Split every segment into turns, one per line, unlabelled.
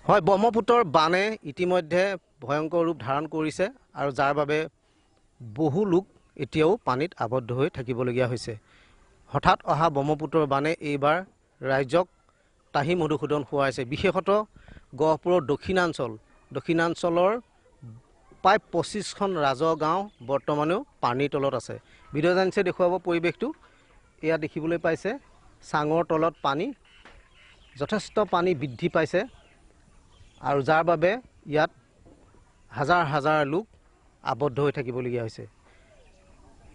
হয়, ব্ৰহ্মপুত্ৰৰ বানে ইতিমধ্যে ভয়ংকৰ ৰূপ ধাৰণ কৰিছে আৰু যাৰ বাবে বহু লোক এতিয়াও পানীত আবদ্ধ হৈ থাকিবলগীয়া হৈছে। হঠাৎ অহা ব্ৰহ্মপুত্ৰৰ বানে এইবাৰ ৰাইজক তাহি মধুসূদন খুৱাইছে। বিশেষতঃ গহপুৰৰ দক্ষিণাঞ্চলৰ প্ৰায় 25খন ৰাজহ গাঁও বৰ্তমানেও পানীৰ তলত আছে। ভিডিঅ' জাৰ্নেলিষ্টে দেখুৱাব পৰিৱেশটো। এয়া দেখিবলৈ পাইছে চাঙৰ তলত পানী, যথেষ্ট পানী বৃদ্ধি পাইছে আৰু যাৰ বাবে ইয়াত হাজাৰ হাজাৰ লোক আবদ্ধ হৈ থাকিবলগীয়া হৈছে।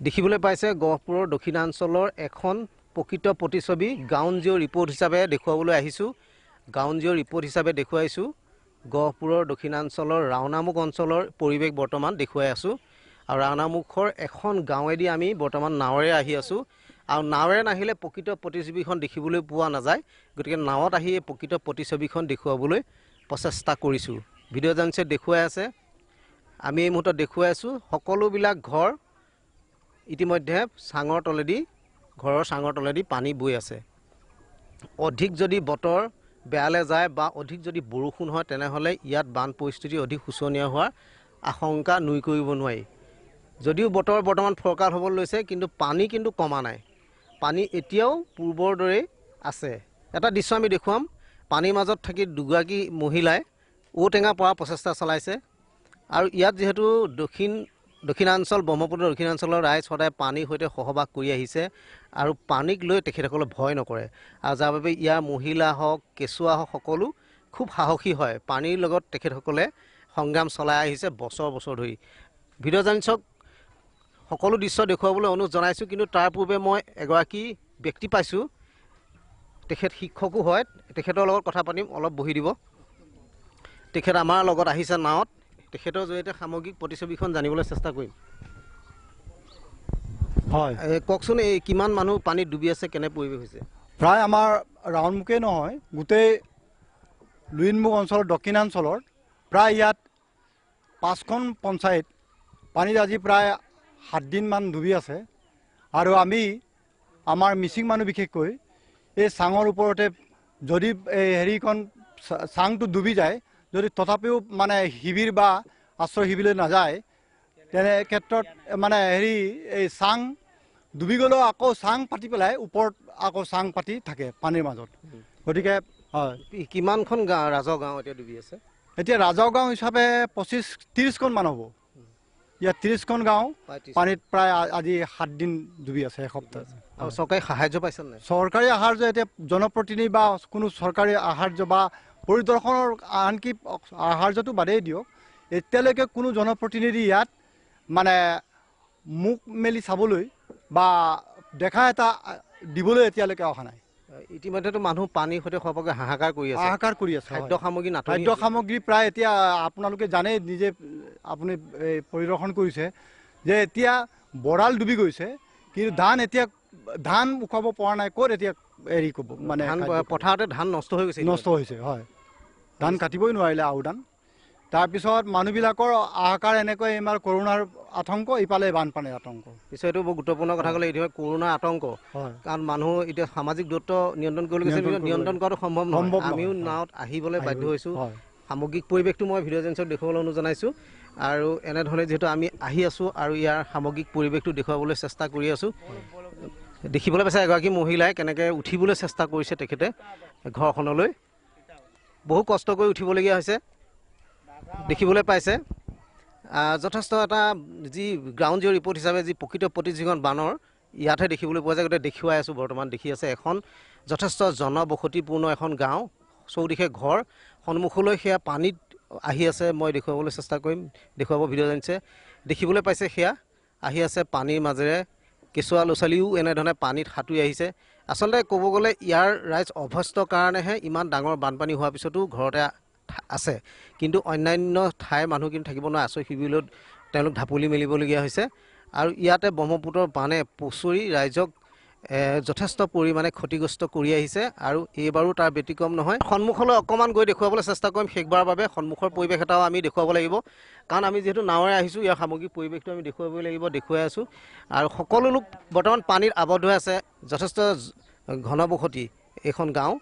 দেখিবলৈ পাইছে গহপুৰৰ দক্ষিণাঞ্চলৰ এখন প্ৰকৃত প্ৰতিচ্ছবি গ্ৰাউণ্ড জিৰ' ৰিপৰ্ট হিচাপে দেখুৱাবলৈ আহিছোঁ। গ্ৰাউণ্ড জিৰ' ৰিপৰ্ট হিচাপে দেখুৱাইছোঁ গহপুৰৰ দক্ষিণাঞ্চলৰ ৰাওনামুখ অঞ্চলৰ পৰিৱেশ বৰ্তমান দেখুৱাই আছোঁ। আৰু ৰাওনামুখৰ এখন গাঁৱেদি আমি বৰ্তমান নাৱেৰে আহি আছোঁ আৰু নাৱেৰে নাহিলে প্ৰকৃত প্ৰতিচ্ছবিখন দেখিবলৈ পোৱা নাযায়। গতিকে নাৱত আহি এই প্ৰকৃত প্ৰতিচ্ছবিখন দেখুৱাবলৈ প্ৰচেষ্টা কৰিছোঁ। ভিডিঅ' জাৰ্নেলিষ্টে দেখুৱাই আছে, আমি এই মুহূৰ্তত দেখুৱাই আছোঁ সকলোবিলাক ঘৰ ইতিমধ্যে ঘৰৰ চাঙৰ তলেদি পানী বৈ আছে। অধিক যদি বতৰ বেয়ালৈ যায় বা অধিক যদি বৰষুণ হয় তেনেহ'লে ইয়াত বান পৰিস্থিতি অধিক শোচনীয় হোৱাৰ আশংকা নুই কৰিব নোৱাৰি। যদিও বতৰ বৰ্তমান ফৰকাল হ'বলৈ লৈছে কিন্তু পানী কিন্তু কমা নাই। পানী এতিয়াও পূৰ্বৰ দৰেই আছে। এটা দৃশ্য আমি দেখুৱাম, পানীৰ মাজত থাকি দুগৰাকী মহিলাই ঔটেঙা পৰাৰ প্ৰচেষ্টা চলাইছে। আৰু ইয়াত যিহেতু দক্ষিণাঞ্চল ব্ৰহ্মপুত্ৰৰ দক্ষিণাঞ্চলৰ ৰাইজ সদায় পানীৰ সৈতে সহবাস কৰি আহিছে আৰু পানীক লৈ তেখেতসকলে ভয় নকৰে আৰু যাৰ বাবে ইয়াৰ মহিলা হওক কেঁচুৱা হওক সকলো খুব সাহসী হয়। পানীৰ লগত তেখেতসকলে সংগ্ৰাম চলাই আহিছে বছৰ বছৰ ধৰি। ভিডিঅ' জাৰ্নেলিষ্টক সকলো দৃশ্য দেখুৱাবলৈ অনুৰোধ জনাইছোঁ, কিন্তু তাৰ পূৰ্বে মই এগৰাকী ব্যক্তি পাইছোঁ, তেখেত শিক্ষকো হয়, তেখেতৰ লগত কথা পাতিম, অলপ বহি দিব। তেখেত আমাৰ লগত আহিছে নাৱত, তেখেতৰ জৰিয়তে সামগ্ৰিক প্ৰতিচ্ছবিখন জানিবলৈ চেষ্টা কৰিম।
হয়,
কওকচোন, এই কিমান মানুহ পানীত ডুবি আছে, কেনে পৰিৱেশ হৈছে?
প্ৰায় আমাৰ ৰাউণ্ডমুখেই নহয়, গোটেই লুইনমুখ অঞ্চলৰ দক্ষিণাঞ্চলৰ প্ৰায় ইয়াত 5খন পঞ্চায়ত পানীত আজি প্ৰায় 7 দিনমান ডুবি আছে। আৰু আমাৰ মিচিং মানুহ বিশেষকৈ এই চাঙৰ ওপৰতে যদি এই চাংটো ডুবি যায়, যদি তথাপিও মানে শিবিৰ বা আশ্ৰয় শিবিৰলৈ নাযায়, তেনে ক্ষেত্ৰত এই চাং ডুবি গ'লেও আকৌ চাং পাতি পেলাই ওপৰত আকৌ চাং পাতি থাকে পানীৰ মাজত। গতিকে হয়,
কিমানখন ৰাজহ গাঁও এতিয়া ডুবি আছে?
এতিয়া ৰাজহ গাঁও হিচাপে 25-30খন মান হ'ব। ইয়াত 30খন গাঁও পানীত প্ৰায় আজি 7 দিন ডুবি আছে, এসপ্তাহ।
আৰু চৰকাৰী সাহায্য পাইছে নাই?
চৰকাৰী সাহায্য এতিয়া জনপ্ৰতিনিধি বা কোনো চৰকাৰী সাহায্য বা পৰিদৰ্শনৰ আনকি সাহায্যটো বাদেই দিয়ক, এতিয়ালৈকে কোনো জনপ্ৰতিনিধি ইয়াত মানে মুখ মেলি চাবলৈ বা দেখা এটা দিবলৈ এতিয়ালৈকে অহা নাই।
ইতিমধ্যেতো মানুহ পানীৰ সৈতে সৰহকৈ হাহাকাৰ কৰি আছে। খাদ্য সামগ্ৰী নাটনি,
খাদ্য সামগ্ৰী প্ৰায় এতিয়া আপোনালোকে জানেই, নিজে আপুনি পৰিদৰ্শন কৰিছে যে এতিয়া বৰাল ডুবি গৈছে, কিন্তু ধান উখাব পৰা নাই। ক'ত এতিয়া হেৰি ক'ব, মানে
পথাৰতে ধান নষ্ট হৈছে।
হয়, ধান কাটিবই নোৱাৰিলে আওদান। তাৰপিছত মানুহবিলাকৰ আহাকাৰ এনেকৈ, আমাৰ কৰোণাৰ আতংক, ইফালে বানপানীৰ আতংক।
পিছত এইটো বৰ গুৰুত্বপূৰ্ণ কথা ক'লে, এইটো কৰোণাৰ আতংক। কাৰণ মানুহ এতিয়া সামাজিক দূৰত্ব নিয়ন্ত্ৰণ কৰিবলৈ গৈছে, নিয়ন্ত্ৰণ কৰাটো সম্ভৱ নহয়। আমিও নাৱত আহিবলৈ বাধ্য হৈছোঁ। সামগ্ৰিক পৰিৱেশটো মই ভিডিঅ' জাৰ্নেলিষ্টক দেখুৱাবলৈ অনুৰোধ জনাইছোঁ। আৰু এনেধৰণে যিহেতু আমি আহি আছোঁ আৰু ইয়াৰ সামগ্ৰিক পৰিৱেশটো দেখুৱাবলৈ চেষ্টা কৰি আছোঁ। দেখিবলৈ পাইছে এগৰাকী মহিলাই কেনেকৈ উঠিবলৈ চেষ্টা কৰিছে, তেখেতে ঘৰখনলৈ বহু কষ্ট কৰি উঠিবলগীয়া হৈছে। দেখিবলৈ পাইছে যথেষ্ট এটা যি গ্ৰাউণ্ড জিৰ' ৰিপৰ্ট হিচাপে যি প্ৰকৃত প্ৰতিচ্ছবিখন বানৰ ইয়াতহে দেখিবলৈ পোৱা যায়। গতিকে দেখুৱাই আছোঁ, বৰ্তমান দেখি আছে এখন যথেষ্ট জনবসতিপূৰ্ণ এখন গাঁও, চৌদিশে ঘৰ, সন্মুখলৈ সেয়া পানীত আহি আছে। মই দেখুৱাবলৈ চেষ্টা কৰিম, দেখুৱাব ভিডিঅ' জাৰ্নেলিষ্টে। দেখিবলৈ পাইছে সেয়া আহি আছে পানীৰ মাজেৰে, কেঁচুৱা ল'ৰা ছোৱালীও এনেধৰণে পানীত সাঁতুৰি আহিছে। আচলতে ক'ব গ'লে ইয়াৰ ৰাইজ অভ্যস্ত কাৰণেহে ইমান ডাঙৰ বানপানী হোৱাৰ পিছতো ঘৰতে আছে, কিন্তু অন্যান্য ঠাইৰ মানুহ কিন্তু থাকিব নোৱাৰে। আশ্ৰয় শিবিৰত তেওঁলোক ঢাপলি মেলিবলগীয়া হৈছে। আৰু ইয়াতে ব্ৰহ্মপুত্ৰৰ বানে পচৰি ৰাইজক যথেষ্ট পৰিমাণে ক্ষতিগ্ৰস্ত কৰি আহিছে আৰু এইবাৰো তাৰ ব্যতিক্ৰম নহয়। সন্মুখলৈ অকণমান গৈ দেখুৱাবলৈ চেষ্টা কৰিম শেষবাৰৰ বাবে। সন্মুখৰ পৰিৱেশ এটাও আমি দেখুৱাব লাগিব, কাৰণ আমি যিহেতু নাৱেৰে আহিছোঁ, ইয়াৰ সামগ্ৰিক পৰিৱেশটো আমি দেখুৱাবই লাগিব, দেখুৱাই আছোঁ। আৰু সকলো লোক বৰ্তমান পানীত আবদ্ধ হৈ আছে, যথেষ্ট ঘনবসতি এইখন গাঁও।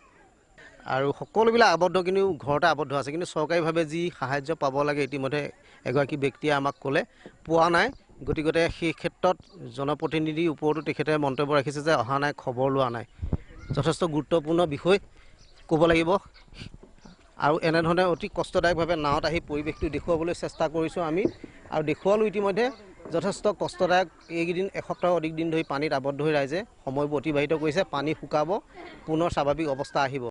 আৰু সকলোবিলাক আবদ্ধ, কিন্তু ঘৰতে আবদ্ধ আছে, কিন্তু চৰকাৰীভাৱে যি সাহায্য পাব লাগে ইতিমধ্যে এগৰাকী ব্যক্তিয়ে আমাক ক'লে পোৱা নাই। গতিকে সেই ক্ষেত্ৰত জনপ্ৰতিনিধিৰ ওপৰতো তেখেতে মন্তব্য ৰাখিছে যে অহা নাই, খবৰ লোৱা নাই। যথেষ্ট গুৰুত্বপূৰ্ণ বিষয় ক'ব লাগিব। আৰু এনেধৰণে অতি কষ্টদায়কভাৱে নাৱত আহি পৰিৱেশটো দেখুৱাবলৈ চেষ্টা কৰিছোঁ আমি, আৰু দেখুৱালোঁ ইতিমধ্যে। যথেষ্ট কষ্টদায়ক, এইকেইদিন এসপ্তাহ অধিক দিন ধৰি পানীত আবদ্ধ হৈ ৰাইজে সময়বোৰ অতিবাহিত কৰিছে। পানী শুকাব, পুনৰ স্বাভাৱিক অৱস্থা আহিব।